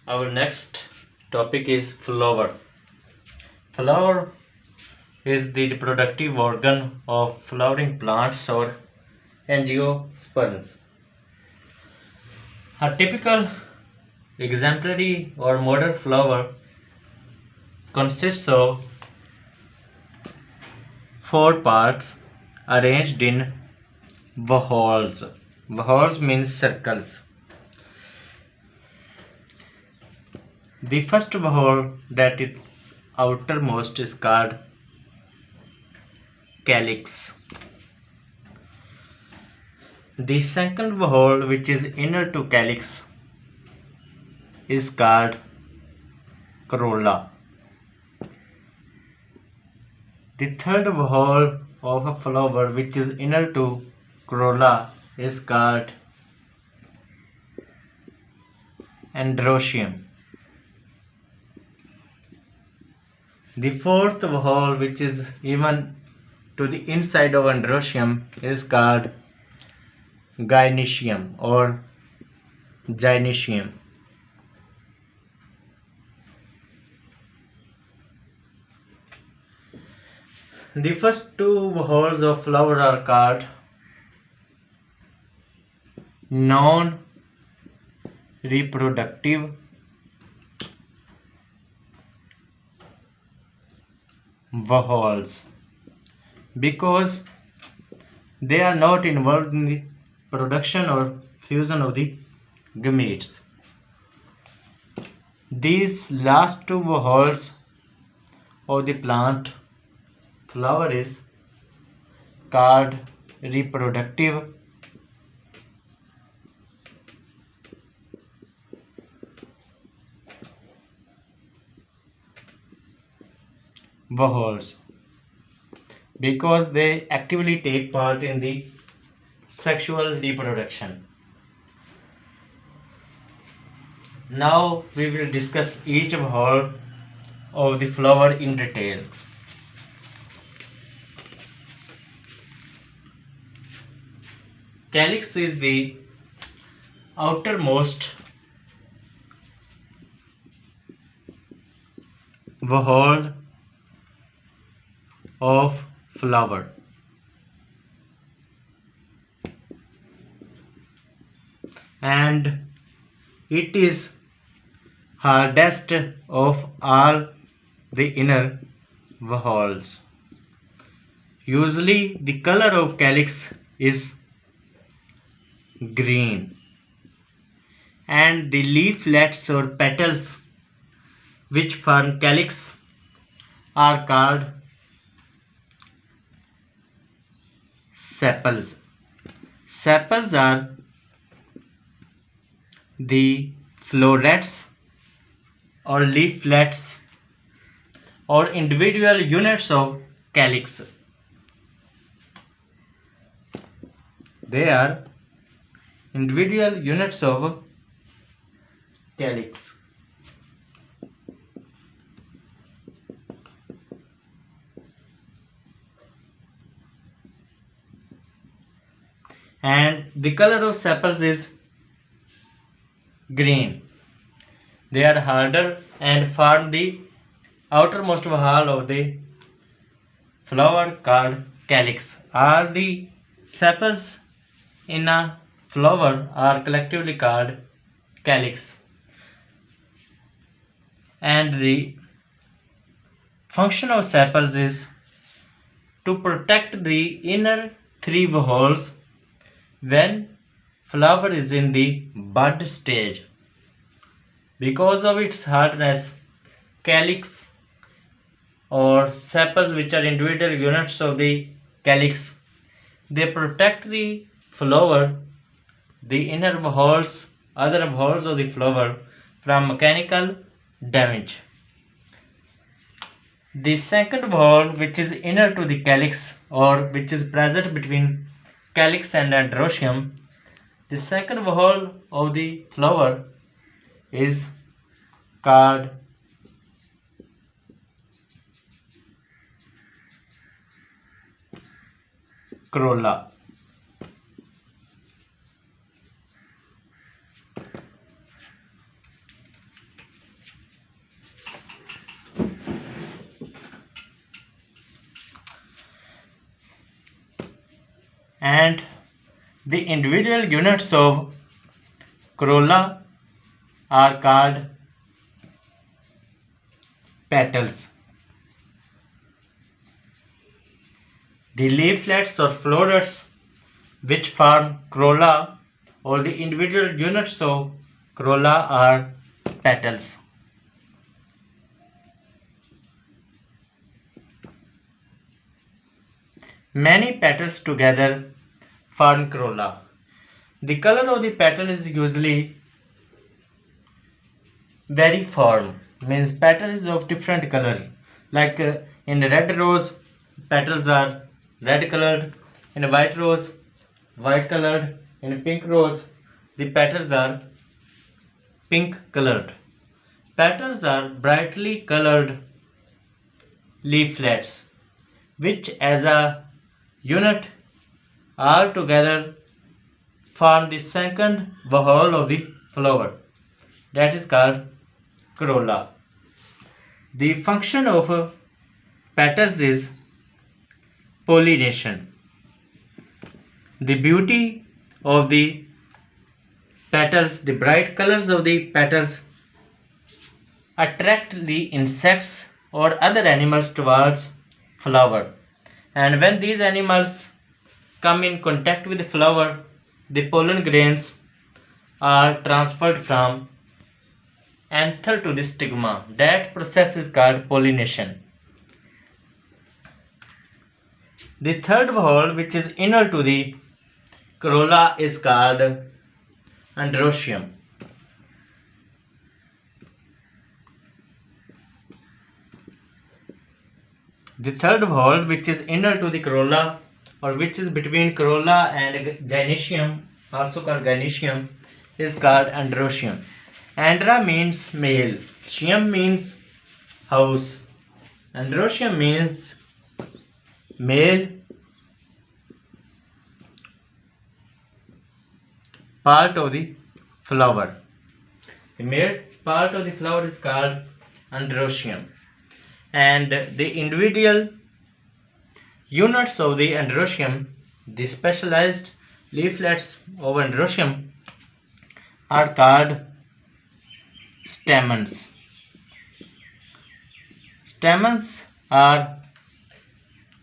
Our next topic is flower. Flower is the reproductive organ of flowering plants or angiosperms. A typical exemplary or modern flower consists of four parts arranged in whorls. Whorls means circles. The first whorl, that is outermost, is called calyx. The second whorl, which is inner to calyx, is called corolla. The third whorl of a flower, which is inner to corolla, is called androecium. The fourth whorl, which is even to the inside of androecium, is called gynoecium or gynoecium. The first two whorls of flower are called non-reproductive whorls because they are not involved in the production or fusion of the gametes. These last two whorls of the plant flower is called reproductive whorls because they actively take part in the sexual reproduction. Now we will discuss each whorl of the flower in detail. Calyx is the outermost whorl of flower. And it is hardest of all the inner whorls. Usually the color of calyx is green and the leaflets or petals which form calyx are called sepals. Sepals are the florets or leaflets or individual units of calyx. They are individual units of calyx. And the color of sepals is green. They are harder and form the outermost whorl of the flower called calyx. All the sepals in a flower are collectively called calyx. And the function of sepals is to protect the inner three whorls when flower is in the bud stage. Because of its hardness, calyx or sepals, which are individual units of the calyx, they protect the flower, the inner whorls, other whorls of the flower, from mechanical damage. The second whorl, which is inner to the calyx or which is present between calyx and androecium, the second whorl of the flower is called corolla. and the individual units of corolla are called petals. The leaflets or florets which form corolla or the individual units of corolla are petals. Many petals together form corolla. The color of the petal is usually variform, means petals of different colors. Like in red rose, petals are red colored. In white rose, white colored. In pink rose, the petals are pink colored. Petals are brightly colored leaflets which as a unit all together form the second whole of the flower, that is called corolla. The function of petals is pollination. The beauty of the petals, the bright colors of the petals attract the insects or other animals towards flower, and when these animals come in contact with the flower, the pollen grains are transferred from anther to the stigma. That process is called pollination. The third whole, which is inner to the corolla, is called androecium. The third whole, which is inner to the corolla or which is between corolla and gynoecium, also called gynoecium, is called androecium. Andra means male, cium means house, androecium means male part of the flower. The male part of the flower is called androecium, and the individual units of the androecium, the specialized leaflets of androecium, are called stamens. Stamens are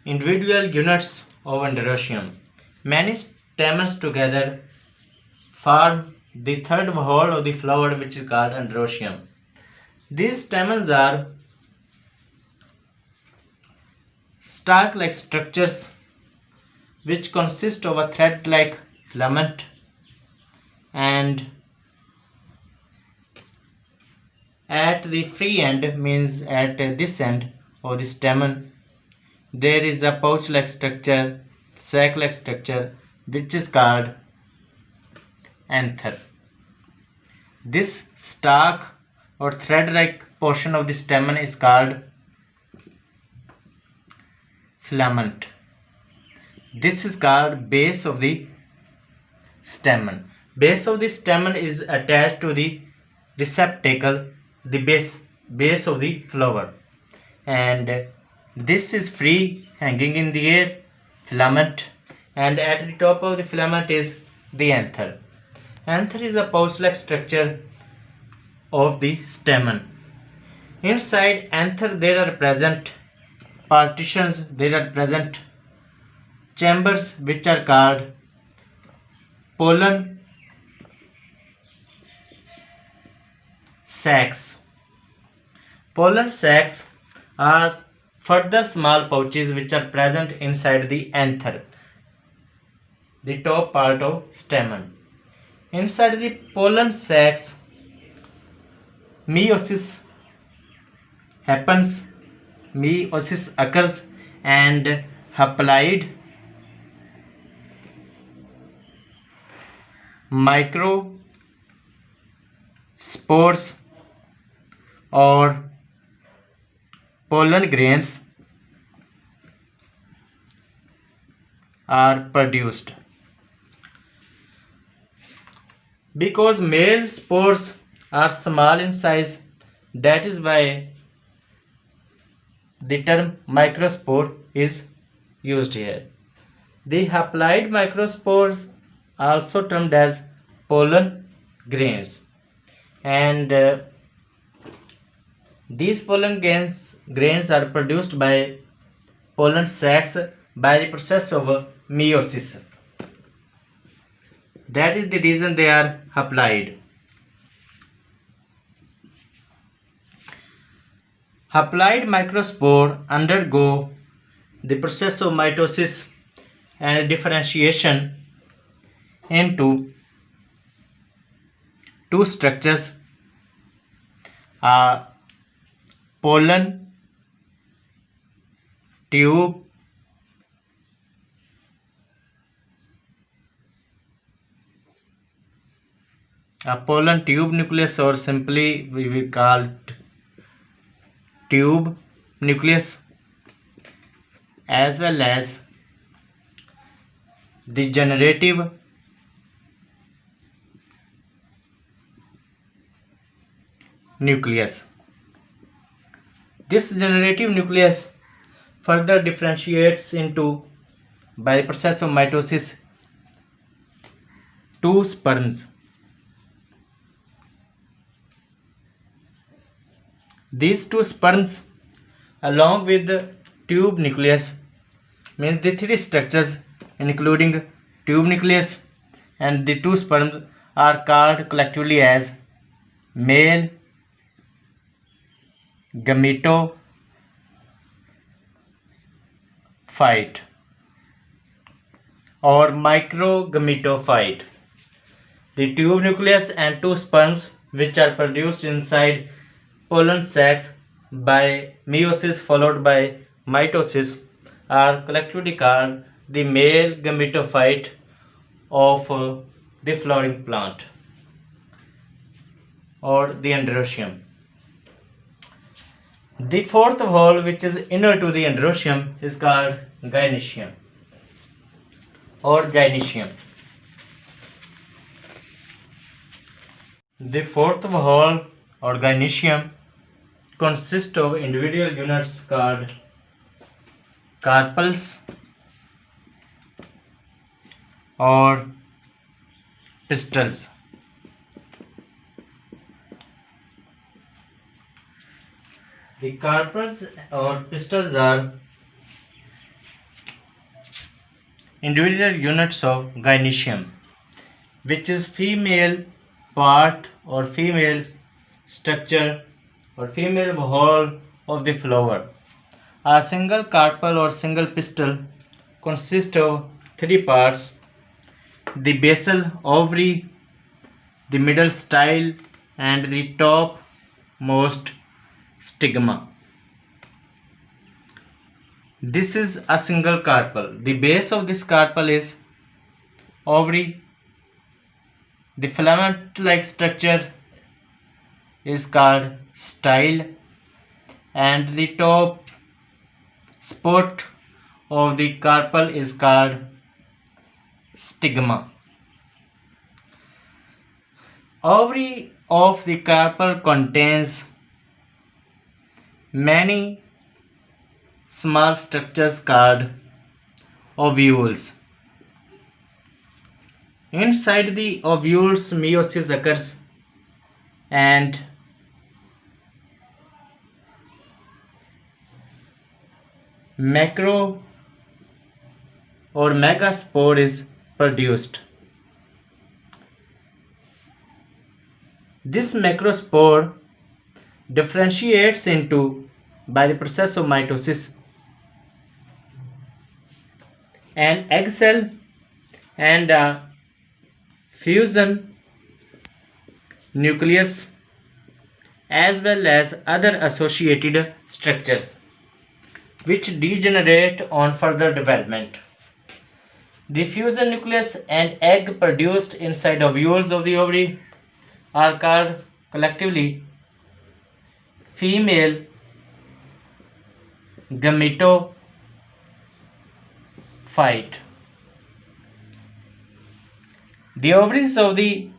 individual units of androecium. Many stamens together form the third whole of the flower, which is called androecium. These stamens are stalk-like structures which consist of a thread-like filament, and at the free end, means at this end of the stamen, there is a pouch-like structure, sac-like structure, which is called anther. This stalk or thread-like portion of the stamen is called filament. This is called base of the stamen. Base of the stamen is attached to the receptacle, the base of the flower, and this is free, hanging in the air, filament, and at the top of the filament is the anther. Anther is a pouch-like structure of the stamen. Inside anther there are present partitions, there are present chambers which are called pollen sacs. Pollen sacs are further small pouches which are present inside the anther, the top part of stamen. Inside the pollen sacs, meiosis happens, meiosis occurs, and haploid microspores or pollen grains are produced. Because male spores are small in size, that is why the term microspore is used here. The haploid microspores, also termed as pollen grains, and these grains are produced by pollen sacs by the process of meiosis. That is the reason they are haploid. Haploid microspore undergo the process of mitosis and differentiation into two structures, a pollen tube nucleus, or simply we will call it tube nucleus, as well as the generative nucleus. This generative nucleus further differentiates into, by the process of mitosis, two sperms. These two sperms, along with the tube nucleus, means the three structures including tube nucleus and the two sperms, are called collectively as male gametophyte or microgametophyte. The tube nucleus and two sperms, which are produced inside pollen sacs by meiosis followed by mitosis, are collectively called the male gametophyte of the flowering plant or the androecium. The fourth whole, which is inner to the androecium, is called gynoecium or gynoecium. The fourth whole or gynoecium consists of individual units called carpels or pistils. The carpels or pistils are individual units of gynoecium, which is female part or female structure or female whole of the flower. A single carpel or single pistil consists of three parts: the basal ovary, the middle style, and the topmost stigma. This is a single carpel. The base of this carpel is ovary. The filament-like structure is called style, and the top spot of the carpel is called stigma. Ovary of the carpel contains many small structures called ovules. Inside the ovules, meiosis occurs, and macro or megaspore is produced. This macrospore differentiates into, by the process of mitosis, an egg cell and a fusion nucleus, as well as other associated structures, which degenerate on further development. The fusion nucleus and egg produced inside ovules of the ovary are called collectively female gametophyte. The ovaries of the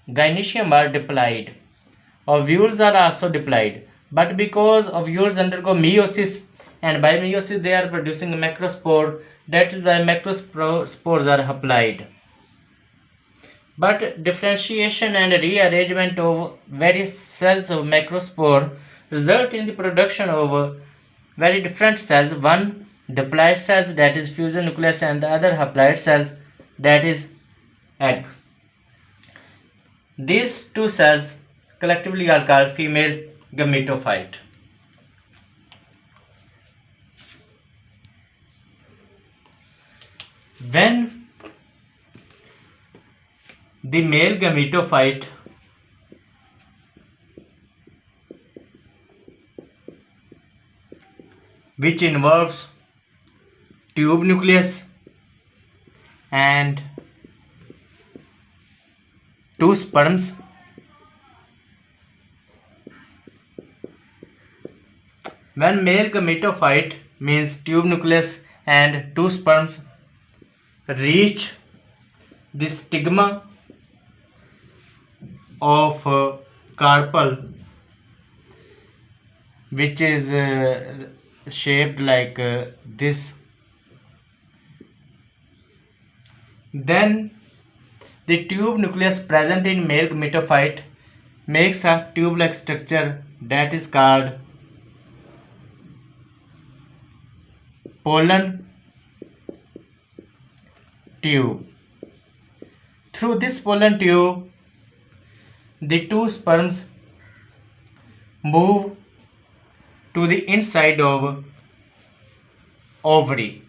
gynoecium are diploid. Ovules are also diploid, but because ovules undergo meiosis and by meiosis they are producing macrospore. That is why macrospores are haploid. But differentiation and rearrangement of various cells of macrospore result in the production of very different cells. One diploid cells, that is fusion nucleus, and the other haploid cells, that is egg. These two cells collectively are called female gametophyte. When the male gametophyte which involves tube nucleus and two sperms, when male gametophyte means tube nucleus and two sperms reach the stigma of carpel, which is shaped like this, then the tube nucleus present in male gametophyte makes a tube-like structure that is called pollen tube. Through this pollen tube, the two sperms move to the inside of ovary,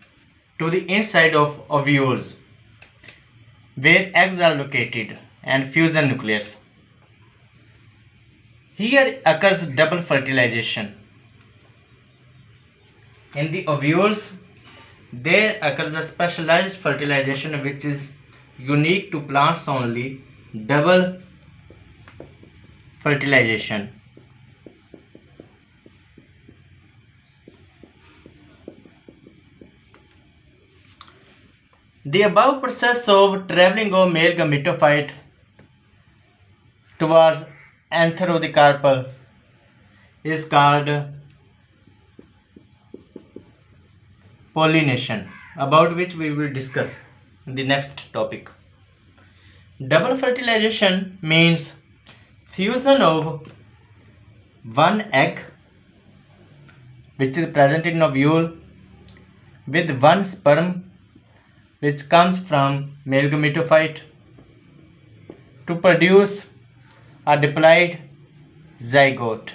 to the inside of ovules, where eggs are located, and fusion nucleus. Here occurs double fertilization. In the ovules, there occurs a specialized fertilization which is unique to plants only, double fertilization. The above process of traveling of male gametophyte towards anther of the carpel is called pollination, about which we will discuss in the next topic. Double fertilization means fusion of one egg which is present in ovule with one sperm which comes from male gametophyte to produce a diploid zygote.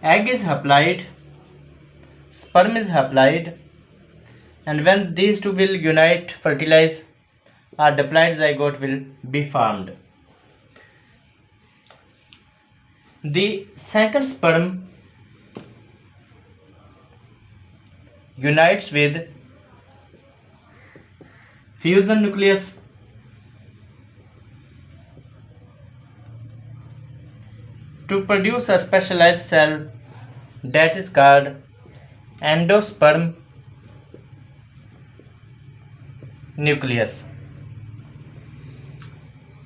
Egg is haploid, sperm is haploid, and when these two will unite, fertilize, a diploid zygote will be formed. The second sperm unites with fusion nucleus to produce a specialized cell that is called endosperm nucleus.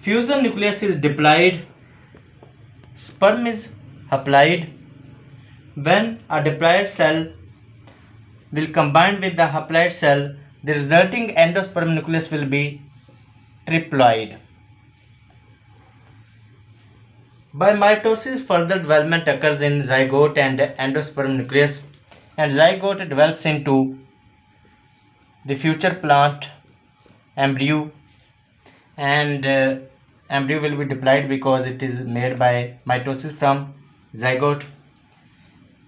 Fusion nucleus is diploid, sperm is haploid. When a diploid cell will combine with the haploid cell, the resulting endosperm nucleus will be triploid. By mitosis, further development occurs in zygote and endosperm nucleus, and zygote develops into the future plant embryo, and embryo will be diploid because it is made by mitosis from zygote,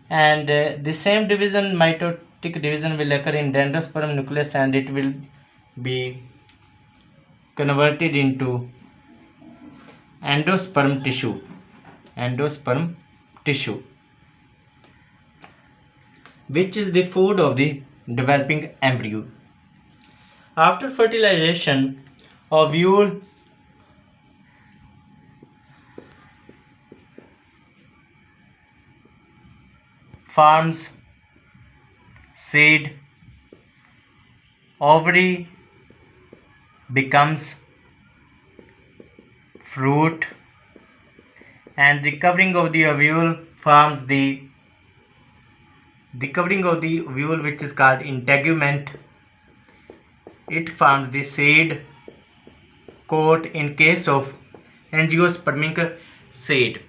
and the same division, mitotic division, will occur in the endosperm nucleus, and it will be converted into endosperm tissue, which is the food of the developing embryo. After fertilization, ovule forms seed, ovary becomes fruit, and the covering of the ovule forms the The covering of the ovule, which is called integument, it forms the seed coat in case of angiospermic seed.